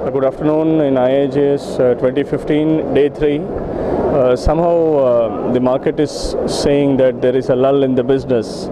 Good afternoon. In IIJS 2015, day 3, somehow the market is saying that there is a lull in the business,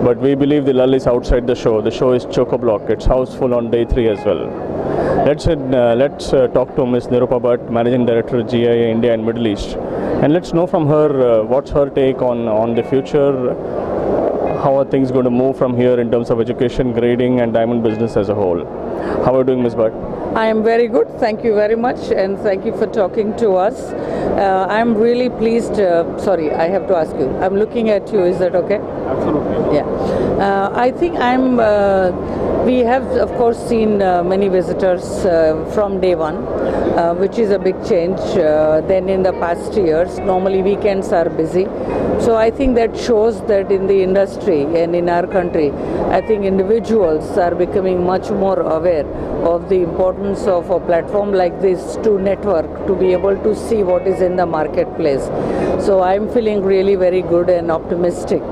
but we believe the lull is outside the show. The show is chock-a-block. It's houseful on day 3 as well. Let's talk to Ms. Nirupa Bhatt, Managing Director, GIA India and Middle East, and let's know from her what's her take on the future. How are things going to move from here in terms of education, grading, and diamond business as a whole? How are you doing, Ms. Bhatt? I am very good. Thank you very much, and thank you for talking to us. I'm really pleased. Sorry, I have to ask you. I'm looking at you. Is that okay? Absolutely. Yeah. I think we have, of course, seen many visitors from day one, which is a big change than in the past years. Normally, weekends are busy. So I think that shows that in the industry and in our country, I think individuals are becoming much more aware of the importance of a platform like this to network, to be able to see what is in the marketplace. So I'm feeling really very good and optimistic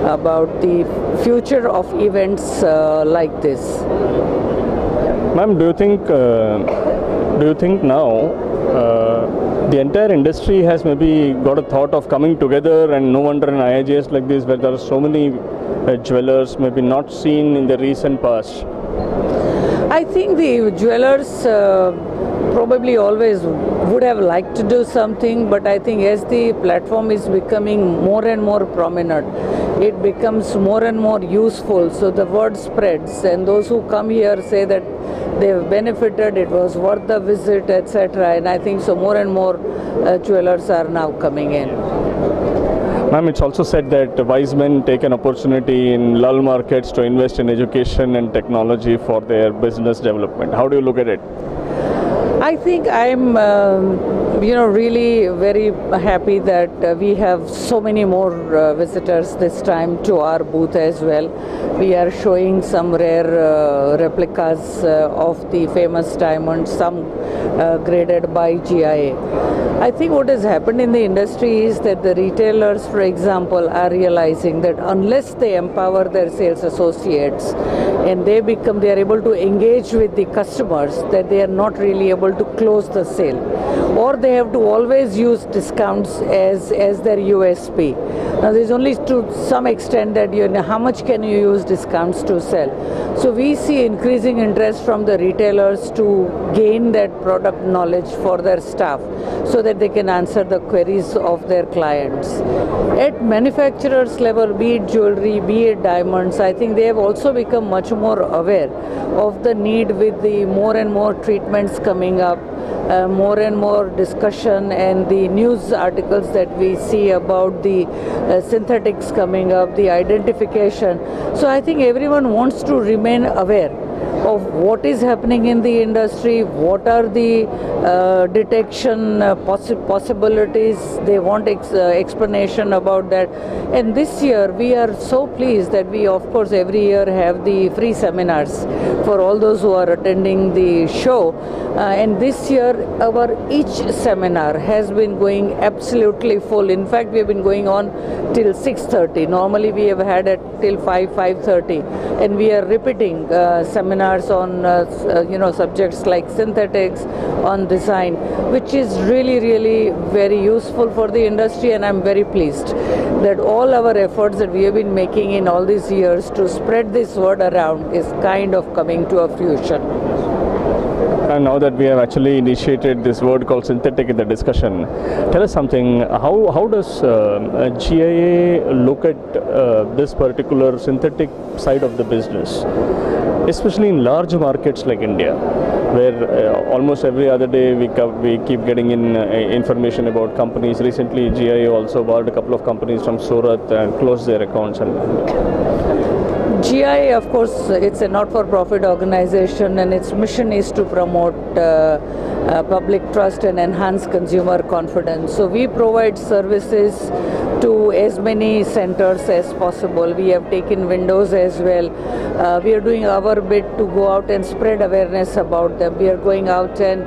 about the future of events like this. Ma'am, do you think now the entire industry has maybe got a thought of coming together, and no wonder in IIJS like this where there are so many jewelers maybe not seen in the recent past? I think the jewelers probably always would have liked to do something, but I think as the platform is becoming more and more prominent, it becomes more and more useful. So the word spreads, and those who come here say that they have benefited, it was worth the visit, etc. And I think so more and more jewelers are now coming in. Ma'am, it's also said that wise men take an opportunity in lull markets to invest in education and technology for their business development. How do you look at it? I think I'm, really very happy that we have so many more visitors this time to our booth as well. We are showing some rare replicas of the famous diamonds, some graded by GIA. I think what has happened in the industry is that the retailers, for example, are realizing that unless they empower their sales associates and they are able to engage with the customers, that they are not really able to close the sale, or they have to always use discounts as their USP. Now there's only to some extent that how much can you use discounts to sell. So we see increasing interest from the retailers to gain that product knowledge for their staff so that they can answer the queries of their clients. At manufacturers level, be it jewelry, be it diamonds, I think they have also become much more aware of the need with the more and more treatments coming up, more and more discussion, and the news articles that we see about the synthetics coming up, the identification. So I think everyone wants to remain aware of what is happening in the industry, what are the detection possibilities. They want explanation about that. And this year we are so pleased that we, of course, every year have the free seminars for all those who are attending the show. And this year each seminar has been going absolutely full. In fact, we have been going on till 6:30. Normally we have had it till 5:30, and we are repeating seminars on subjects like synthetics, on design, which is really very useful for the industry. And I'm very pleased that all our efforts that we have been making in all these years to spread this word around is kind of coming to a fruition. And now that we have actually initiated this word called synthetic in the discussion, tell us something. How does GIA look at this particular synthetic side of the business, especially in large markets like India, where almost every other day we keep getting in information about companies. Recently, GIA also bought a couple of companies from Surat and closed their accounts. GIA, of course, it's a not-for-profit organization, and its mission is to promote public trust and enhance consumer confidence. So we provide services to as many centers as possible. We have taken windows as well. We are doing our bit to go out and spread awareness about them. We are going out and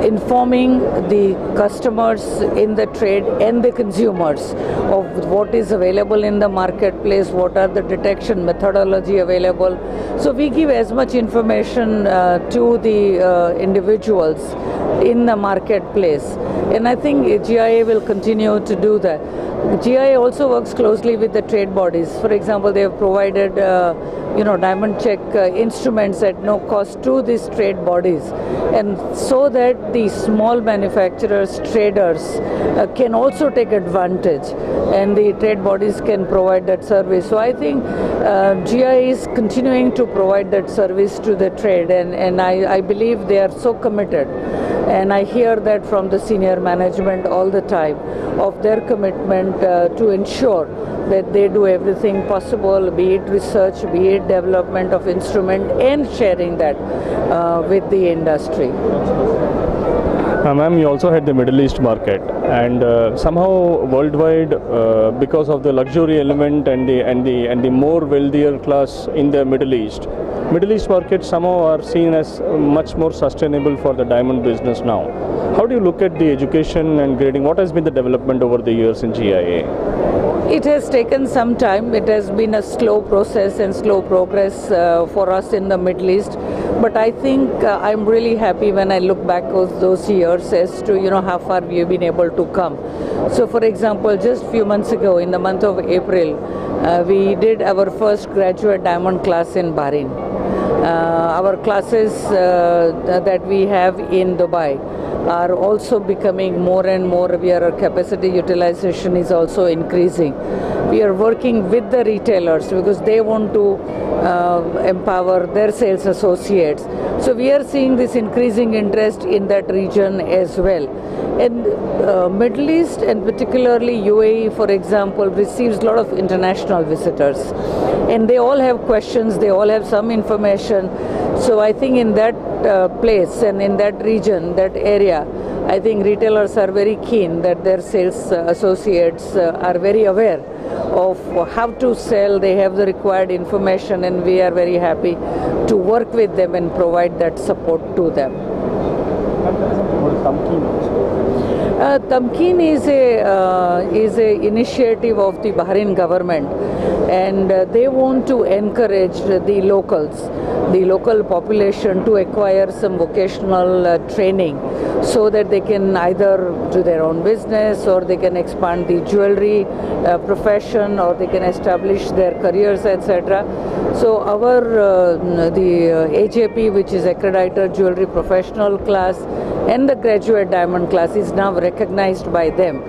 informing the customers in the trade and the consumers of what is available in the marketplace, what are the detection methodology available. So we give as much information to the individuals in the marketplace, and I think GIA will continue to do that. GIA also works closely with the trade bodies. For example, they have provided diamond check instruments at no cost to these trade bodies, and so that the small manufacturers, traders can also take advantage, and the trade bodies can provide that service. So I think GIA is continuing to provide that service to the trade, and I believe they are so committed, and I hear that from the senior management all the time of their commitment to ensure that they do everything possible, be it research, be it development of instrument, and sharing that with the industry. Ma'am, you also had the Middle East market, and somehow worldwide, because of the luxury element and the more wealthier class in the Middle East markets somehow are seen as much more sustainable for the diamond business now. How do you look at the education and grading? What has been the development over the years in GIA? It has taken some time. It has been a slow process and slow progress for us in the Middle East. But I think I'm really happy when I look back of those years as to how far we have been able to come. So for example, just a few months ago, in the month of April, we did our first graduate diamond class in Bahrain. Our classes that we have in Dubai are also becoming more and more. Our capacity utilization is also increasing. We are working with the retailers because they want to empower their sales associates. So we are seeing this increasing interest in that region as well. And Middle East, and particularly UAE, for example, receives a lot of international visitors, and they all have questions, they all have some information. So I think in that place and in that region, that area, I think retailers are very keen that their sales associates are very aware of how to sell. They have the required information, and we are very happy to work with them and provide that support to them. Tamkeen is a initiative of the Bahrain government, and they want to encourage the locals, the local population, to acquire some vocational training so that they can either do their own business, or they can expand the jewelry profession, or they can establish their careers, etc. So our the AJP, which is accredited jewelry professional class, and the graduate diamond class is now recognized by them.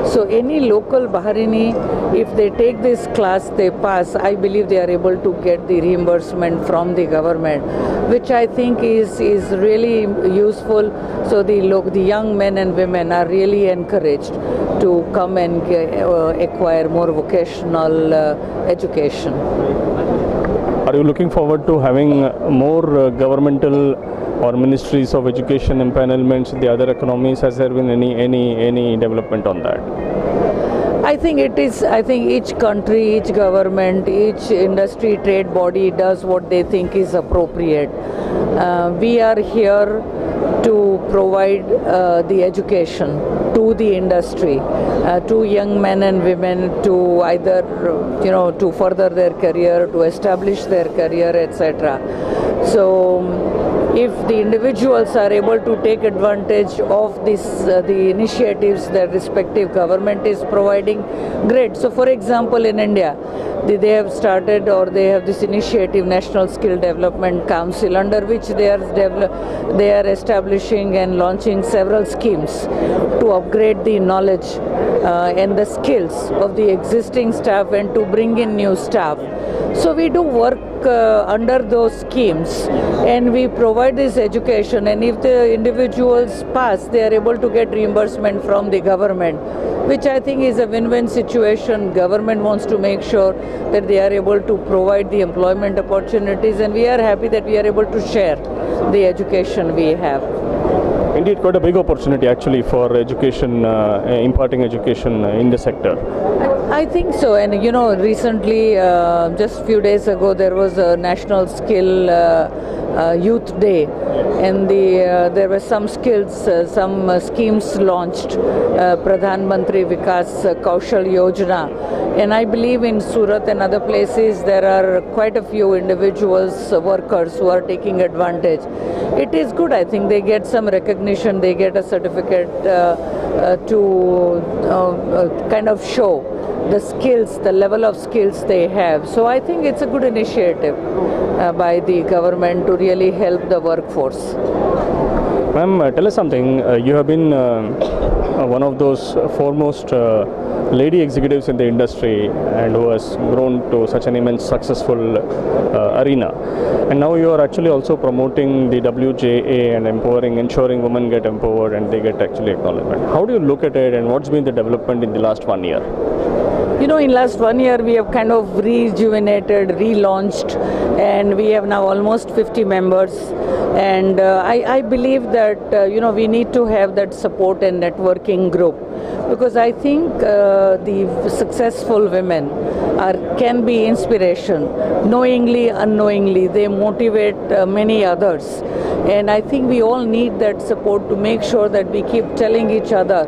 So any local Bahraini, if they take this class, they pass, I believe they are able to get the reimbursement from the government, which I think is really useful. So the young men and women are really encouraged to come and acquire more vocational education. Are you looking forward to having more governmental or ministries of education empanelments in the other economies? Has there been any development on that? I think it is. I think each country, each government, each industry trade body does what they think is appropriate. We are here to provide the education to the industry, to young men and women, to either to further their career, to establish their career, etc. So if the individuals are able to take advantage of this, the initiatives that respective government is providing, great. So for example, in India, they have started, or they have this initiative, National Skill Development Council, under which they are establishing and launching several schemes to upgrade the knowledge and the skills of the existing staff and to bring in new staff. So we do work under those schemes, and we provide this education, and if the individuals pass, they are able to get reimbursement from the government, which I think is a win-win situation. Government wants to make sure that they are able to provide the employment opportunities, and we are happy that we are able to share the education we have. Indeed, quite a big opportunity actually for education, imparting education in the sector. I think so, and you know, recently, just a few days ago, there was a National Skill Youth Day, and there were some skills, some schemes launched, Pradhan Mantri Vikas Kaushal Yojana, and I believe in Surat and other places there are quite a few individuals, workers who are taking advantage. It is good, I think they get some recognition, they get a certificate to kind of show the skills, the level of skills they have. So I think it's a good initiative by the government to really help the workforce. Ma'am, tell us something. You have been one of those foremost lady executives in the industry and who has grown to such an immense successful arena. And now you are actually also promoting the WJA and empowering, ensuring women get empowered and they get actually acknowledgement. How do you look at it, and what's been the development in the last 1 year? You know, in last 1 year we have kind of rejuvenated, relaunched, and we have now almost 50 members. And I believe that you know, we need to have that support and networking group, because I think the successful women can be inspiration. Knowingly, unknowingly, they motivate many others. And I think we all need that support to make sure that we keep telling each other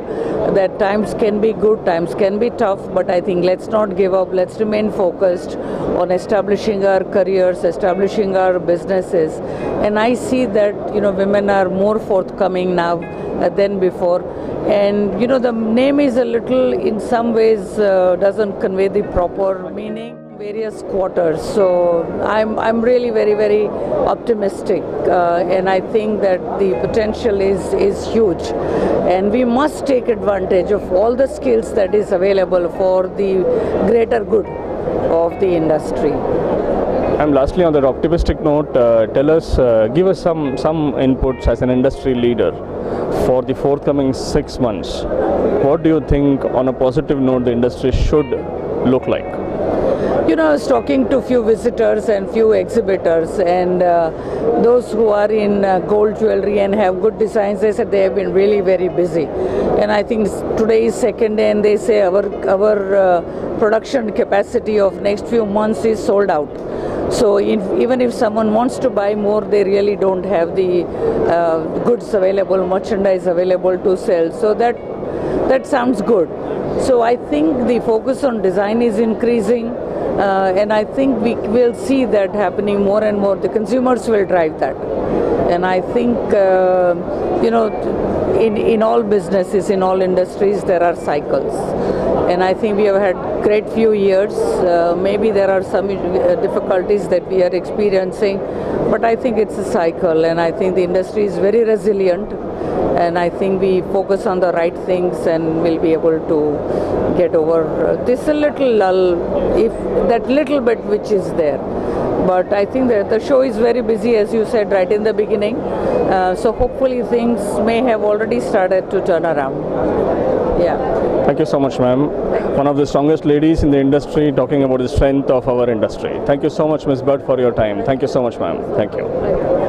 that times can be good, times can be tough, but I think let's not give up, let's remain focused on establishing our careers, establishing our businesses. And I see that, you know, women are more forthcoming now than before. And, you know, the name is a little, in some ways, doesn't convey the proper meaning. Various quarters, so I'm really very optimistic, and I think that the potential is huge, and we must take advantage of all the skills that is available for the greater good of the industry. And lastly, on that optimistic note, tell us, give us some inputs as an industry leader for the forthcoming 6 months. What do you think, on a positive note, the industry should look like? You know, I was talking to few visitors and few exhibitors, and those who are in gold jewelry and have good designs, they said they have been really very busy. And I think today is second day, and they say our production capacity of next few months is sold out. So even if someone wants to buy more, they really don't have the goods available, merchandise available to sell. So that sounds good. So I think the focus on design is increasing. And I think we will see that happening more and more. The consumers will drive that. And I think, you know, in all businesses, in all industries, there are cycles. And I think we have had great few years. Maybe there are some difficulties that we are experiencing, but I think it's a cycle, and I think the industry is very resilient. And I think we focus on the right things, and we'll be able to get over this a little lull, if that little bit which is there. But I think that the show is very busy, as you said right in the beginning. So hopefully things may have already started to turn around. Yeah. Thank you so much, ma'am. One of the strongest ladies in the industry, talking about the strength of our industry. Thank you so much, Ms. Bhatt, for your time. Thank you so much, ma'am. Thank you.